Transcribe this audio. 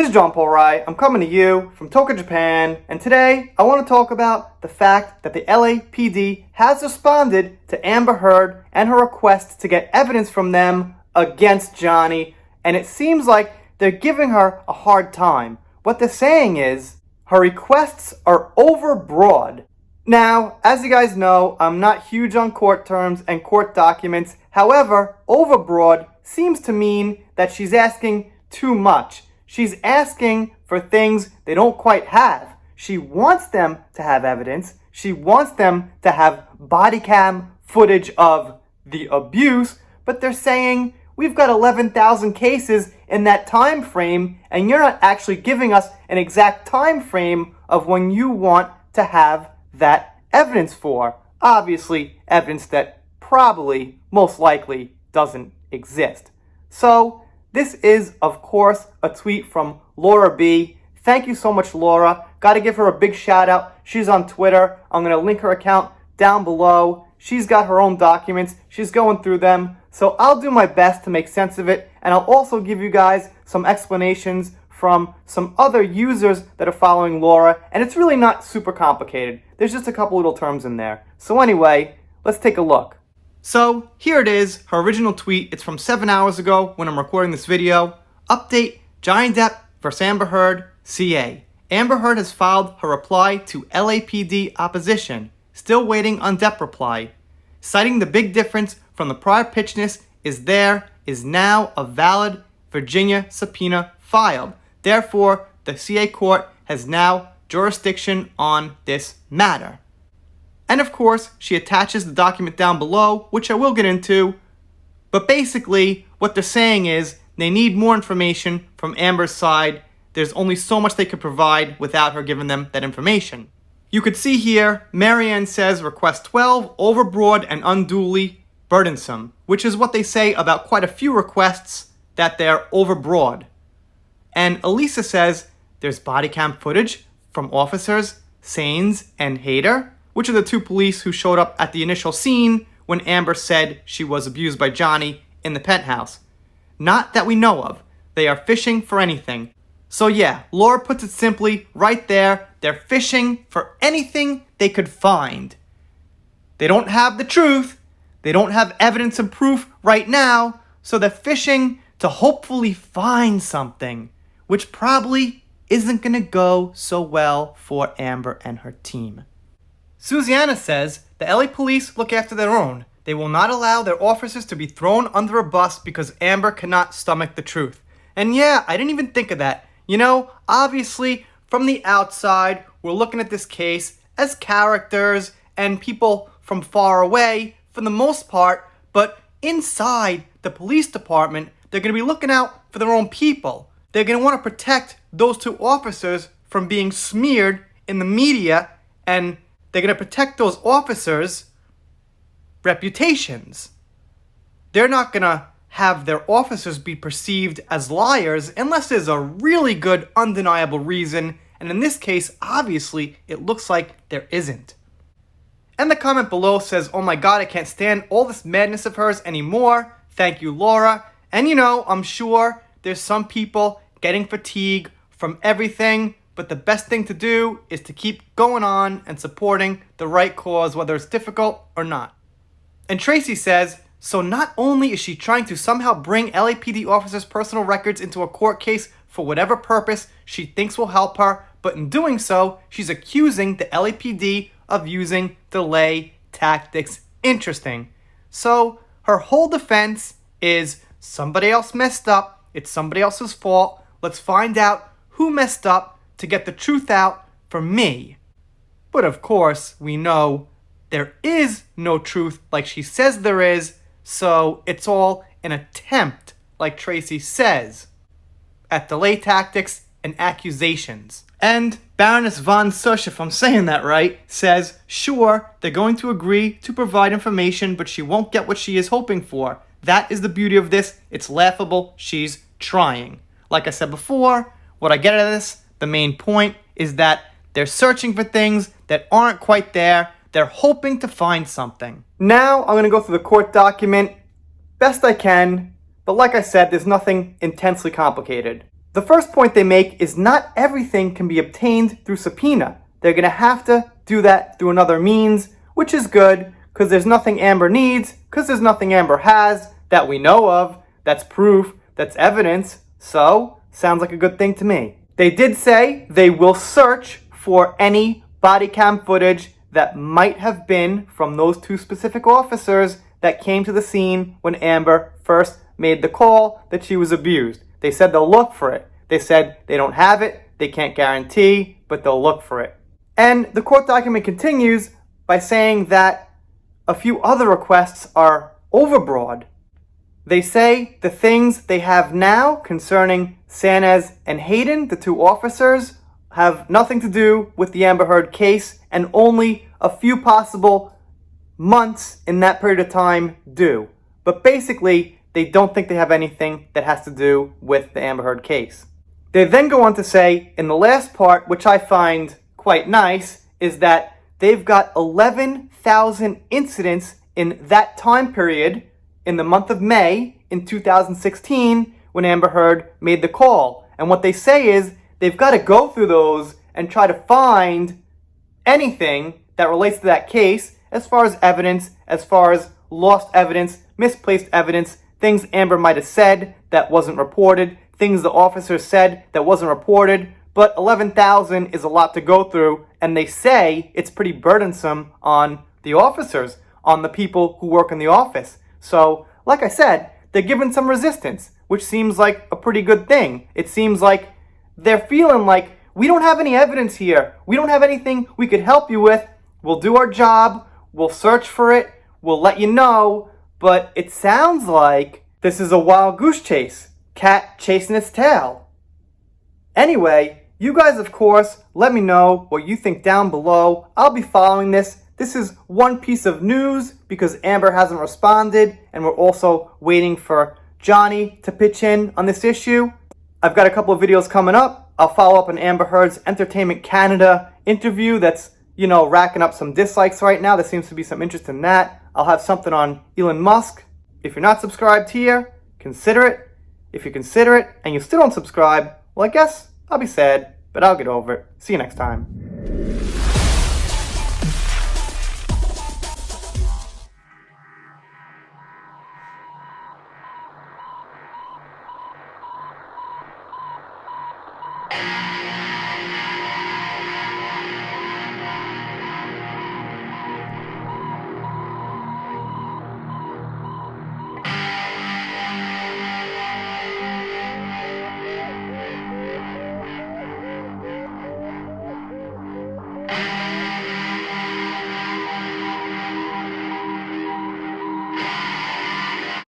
This is John Paul Rai. I'm coming to you from Tokyo, Japan, and today I want to talk about the fact that the LAPD has responded to Amber Heard and her request to get evidence from them against Johnny, and it seems like they're giving her a hard time. What they're saying is her requests are overbroad. Now, as you guys know, I'm not huge on court terms and court documents. However, overbroad seems to mean that she's asking too much. She's asking for things they don't quite have. She wants them to have evidence. She wants them to have body cam footage of the abuse, but they're saying, we've got 11,000 cases in that time frame, and you're not actually giving us an exact time frame of when you want to have that evidence for. Obviously, evidence that probably, most likely, doesn't exist. So, this is, of course, a tweet from Laura B. Thank you so much, Laura. Got to give her a big shout out. She's on Twitter. I'm going to link her account down below. She's got her own documents. She's going through them. So I'll do my best to make sense of it. And I'll also give you guys some explanations from some other users that are following Laura. And it's really not super complicated. There's just a couple little terms in there. So anyway, let's take a look. So, here it is, her original tweet. It's from 7 hours ago when I'm recording this video. Update, Johnny Depp vs. Amber Heard, CA. Amber Heard has filed her reply to LAPD opposition. Still waiting on Depp reply. Citing the big difference from the prior pitchness is now a valid Virginia subpoena filed. Therefore, the CA court has now jurisdiction on this matter. And of course, she attaches the document down below, which I will get into. But basically, what they're saying is they need more information from Amber's side. There's only so much they could provide without her giving them that information. You could see here, Marianne says request 12, overbroad and unduly burdensome, which is what they say about quite a few requests, that they're overbroad. And Elisa says there's body cam footage from officers, Sains and Hader, which are the two police who showed up at the initial scene when Amber said she was abused by Johnny in the penthouse. Not that we know of. They are fishing for anything. So yeah, Laura puts it simply right there. They're fishing for anything they could find. They don't have the truth. They don't have evidence and proof right now. So they're fishing to hopefully find something, which probably isn't going to go so well for Amber and her team. Susanna says, the LA police look after their own. They will not allow their officers to be thrown under a bus because Amber cannot stomach the truth. And yeah, I didn't even think of that. You know, obviously, from the outside, we're looking at this case as characters and people from far away, for the most part, but inside the police department, they're going to be looking out for their own people. They're going to want to protect those two officers from being smeared in the media, and they're going to protect those officers' reputations. They're not going to have their officers be perceived as liars unless there's a really good, undeniable reason. And in this case, obviously, it looks like there isn't. And the comment below says, oh my god, I can't stand all this madness of hers anymore. Thank you, Laura. And you know, I'm sure there's some people getting fatigue from everything. But the best thing to do is to keep going on and supporting the right cause, whether it's difficult or not. And Tracy says, so not only is she trying to somehow bring LAPD officers' personal records into a court case for whatever purpose she thinks will help her, but in doing so, she's accusing the LAPD of using delay tactics. Interesting. So her whole defense is somebody else messed up, it's somebody else's fault, let's find out who messed up to get the truth out for me. But of course, we know there is no truth like she says there is, so it's all an attempt, like Tracy says, at delay tactics and accusations. And Baroness von Susch, if I'm saying that right, says, sure, they're going to agree to provide information, but she won't get what she is hoping for. That is the beauty of this. It's laughable. She's trying. Like I said before, what I get out of this, the main point is that they're searching for things that aren't quite there. They're hoping to find something. Now I'm going to go through the court document best I can, but like I said, there's nothing intensely complicated. The first point they make is not everything can be obtained through subpoena. They're going to have to do that through another means, which is good because there's nothing Amber needs, because there's nothing Amber has that we know of, that's proof, that's evidence. So, sounds like a good thing to me. They did say they will search for any body cam footage that might have been from those two specific officers that came to the scene when Amber first made the call that she was abused. They said they'll look for it. They said they don't have it, they can't guarantee, but they'll look for it. And the court document continues by saying that a few other requests are overbroad. They say the things they have now concerning Sanez and Hayden, the two officers, have nothing to do with the Amber Heard case, and only a few possible months in that period of time do. But basically, they don't think they have anything that has to do with the Amber Heard case. They then go on to say, in the last part, which I find quite nice, is that they've got 11,000 incidents in that time period in the month of May in 2016 when Amber Heard made the call. And what they say is they've got to go through those and try to find anything that relates to that case as far as evidence, as far as lost evidence, misplaced evidence, things Amber might have said that wasn't reported, things the officers said that wasn't reported. But 11,000 is a lot to go through, and they say it's pretty burdensome on the officers, on the people who work in the office. So, like I said, they're given some resistance, which seems like a pretty good thing. It seems like they're feeling like, we don't have any evidence here. We don't have anything we could help you with. We'll do our job. We'll search for it. We'll let you know. But it sounds like this is a wild goose chase. Cat chasing its tail. Anyway, you guys, of course, let me know what you think down below. I'll be following this. This is one piece of news because Amber hasn't responded, and we're also waiting for Johnny to pitch in on this issue. I've got a couple of videos coming up. I'll follow up on Amber Heard's Entertainment Canada interview that's, racking up some dislikes right now. There seems to be some interest in that. I'll have something on Elon Musk. If you're not subscribed here, consider it. If you consider it and you still don't subscribe, well, I guess I'll be sad, but I'll get over it. See you next time.